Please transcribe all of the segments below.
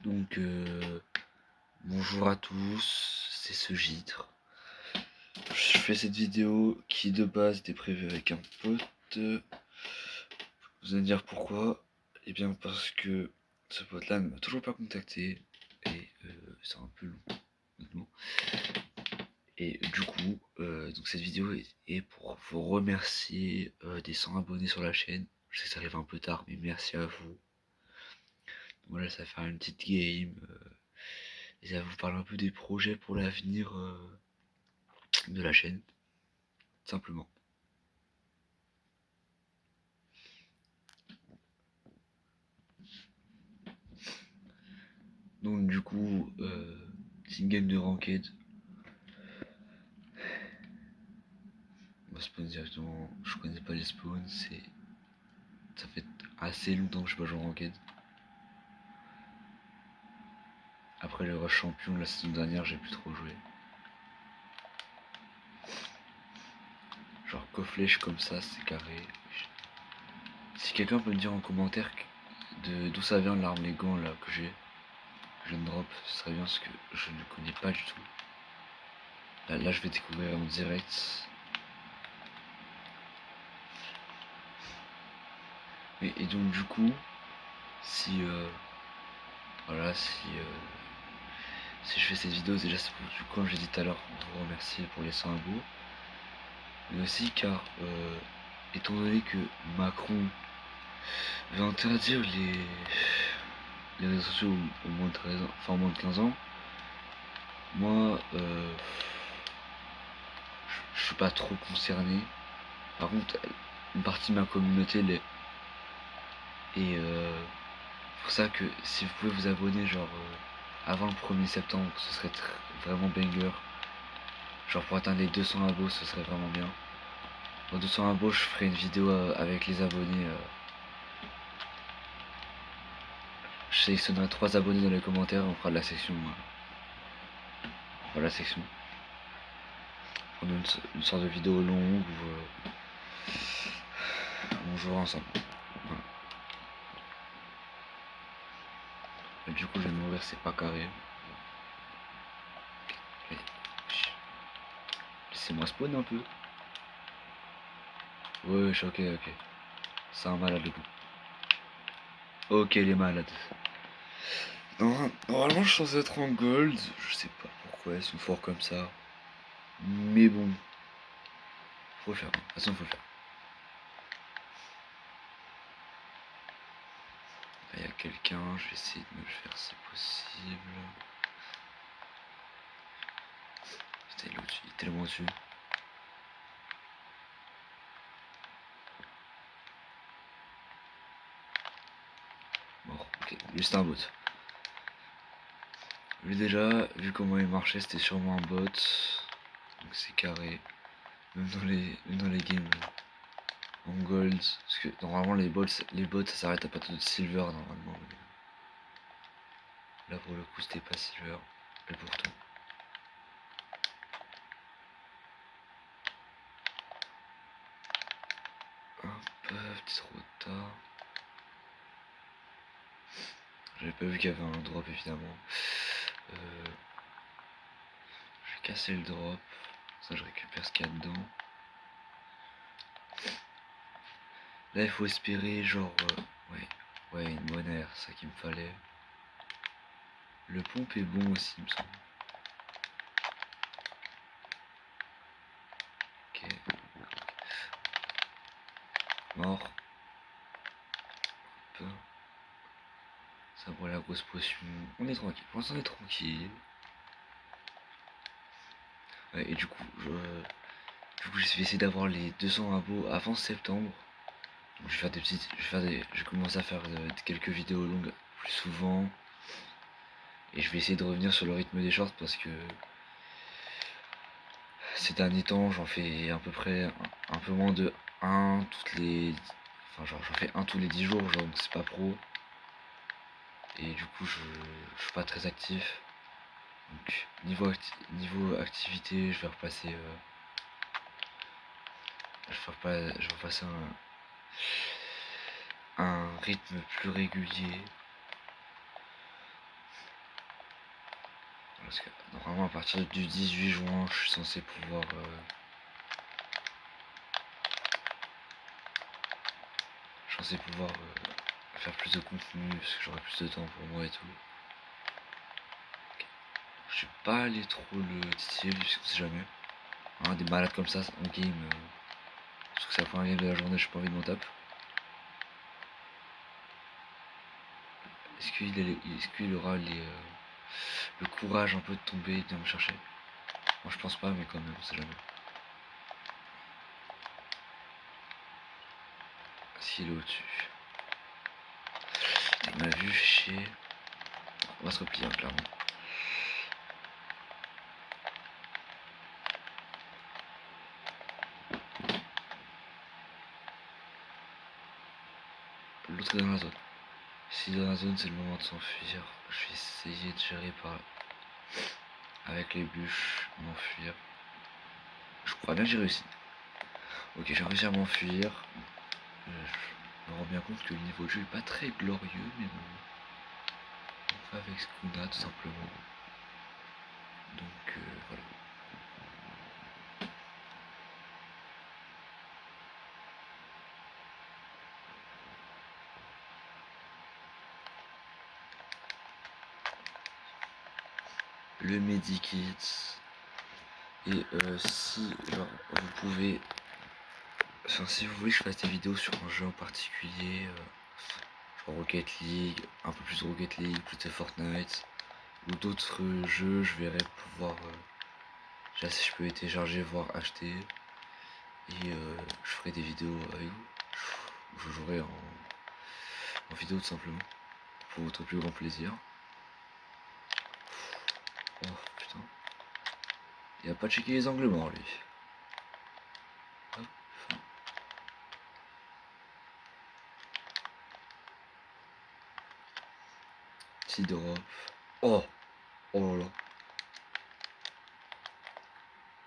Donc bonjour à tous, c'est ce Gitre. Je fais cette vidéo qui de base était prévue avec un pote. Vous allez me dire pourquoi? Eh bien parce que ce pote là ne m'a toujours pas contacté et c'est un peu long honnêtement. Et du coup donc cette vidéo est pour vous remercier des 100 abonnés sur la chaîne. Je sais que ça arrive un peu tard mais merci à vous. Voilà, ça va faire une petite game et ça va vous parler un peu des projets pour l'avenir de la chaîne, simplement. Donc du coup, c'est une game de ranked. On va spawn directement, je connais pas les spawns, ça fait assez longtemps que je pas joué en ranked. Après le rush champion la saison dernière, j'ai plus trop joué. Genre co-flèche comme ça, c'est carré. Si quelqu'un peut me dire en commentaire d'où ça vient l'arme les gants là que j'ai, je ne drop, ce serait bien parce que je ne connais pas du tout. Là je vais découvrir en direct. Et donc du coup, si voilà, si je fais cette vidéo, déjà c'est pour, comme j'ai dit tout à l'heure, vous remercier pour les 100 abos. Mais aussi car, étant donné que Macron veut interdire les réseaux sociaux au moins de 13 ans, enfin au moins de 15 ans, moi je suis pas trop concerné. Par contre, une partie de ma communauté l'est. Et pour ça que si vous pouvez vous abonner genre avant le 1er septembre, ce serait vraiment banger. Genre pour atteindre les 200 abos, ce serait vraiment bien. Pour 200 abos, je ferai une vidéo avec les abonnés. Je sélectionnerai 3 abonnés dans les commentaires et on fera de la section. Voilà, la section. On a une sorte de vidéo longue où on jouera ensemble. Voilà. Et du coup, je vais mourir, c'est pas carré. Laissez-moi spawn un peu. Ouais, ok, ok. C'est un malade le coup. Ok, les malades. Normalement, je suis censé être en gold. Je sais pas pourquoi ils sont forts comme ça. Mais bon. Faut le faire. De toute façon, faut le faire. Il y a quelqu'un. Je vais essayer de me le faire si possible. Putain, il est tellement au-dessus. Mort. Ok, lui c'est un bot. Lui déjà, vu comment il marchait, c'était sûrement un bot. Donc c'est carré. Même dans les games en gold. Parce que normalement les bots ça s'arrête à partir de silver normalement. Là pour le coup c'était pas silver. Et pourtant. Hop, petite rota. J'avais pas vu qu'il y avait un drop évidemment. Je vais casser le drop. Ça je récupère ce qu'il y a dedans. Là il faut espérer genre ouais une bonne air, c'est ça qu'il me fallait. Le pompe est bon aussi il me semble. Ok. Mort. Hop. Ça boit la grosse potion. On est tranquille. Pour l'instant on est tranquille. Ouais, et du coup je vais essayer d'avoir les 200 abos avant septembre. Donc, je vais faire des petites. Je vais commencer à faire quelques vidéos longues plus souvent. Et je vais essayer de revenir sur le rythme des shorts parce que ces derniers temps j'en fais à peu près un peu moins de 1 toutes les. Enfin genre j'en fais un tous les 10 jours, genre donc c'est pas pro. Et du coup je suis pas très actif. Donc niveau activité je vais repasser. Je vais repasser un rythme plus régulier. parce que normalement à partir du 18 juin je suis censé pouvoir faire plus de contenu parce que j'aurai plus de temps pour moi et tout. Je vais pas aller trop le titiller puisqu'on sait jamais. Hein, des malades comme ça en game, parce que c'est la première game de la journée, j'ai pas envie de m'en taper. Est-ce qu'il aura le courage un peu de tomber et de me chercher? Moi je pense pas, mais quand même, on sait jamais. S'il est au-dessus. Il m'a vu, chier. On va se replier, hein, clairement. L'autre est dans la zone. Si dans la zone, c'est le moment de s'enfuir. Je vais essayer de gérer par là. Avec les bûches, m'enfuir. Je crois bien que j'ai réussi. Ok, j'ai réussi à m'enfuir. Je me rends bien compte que le niveau de jeu est pas très glorieux, mais bon. On fait avec ce qu'on a, tout simplement. Donc, voilà. Le medikit. Et si genre, vous pouvez, enfin si vous voulez que je fasse des vidéos sur un jeu en particulier, genre Rocket League, un peu plus de Rocket League, plus de Fortnite, ou d'autres jeux, je verrai pouvoir, déjà si je peux les télécharger, voire acheter, et je ferai des vidéos avec vous, je jouerai en vidéo tout simplement, pour votre plus grand plaisir. Oh putain, il a pas checké les angles morts lui. Hop. Petit drop. Oh, oh là là.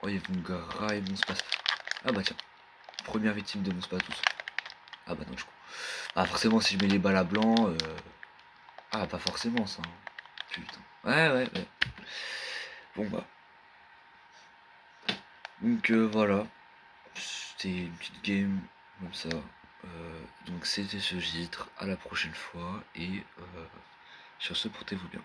Oh, ils vont grailler mon space. Ah bah tiens, première victime de mon space tous. Ah bah non, je crois. Ah forcément si je mets les balles à blanc, ah pas forcément ça. Hein. Putain. Ouais. Bon bah. Donc voilà. C'était une petite game comme ça. Donc c'était ce gitre. À la prochaine fois. Et sur ce, portez-vous bien.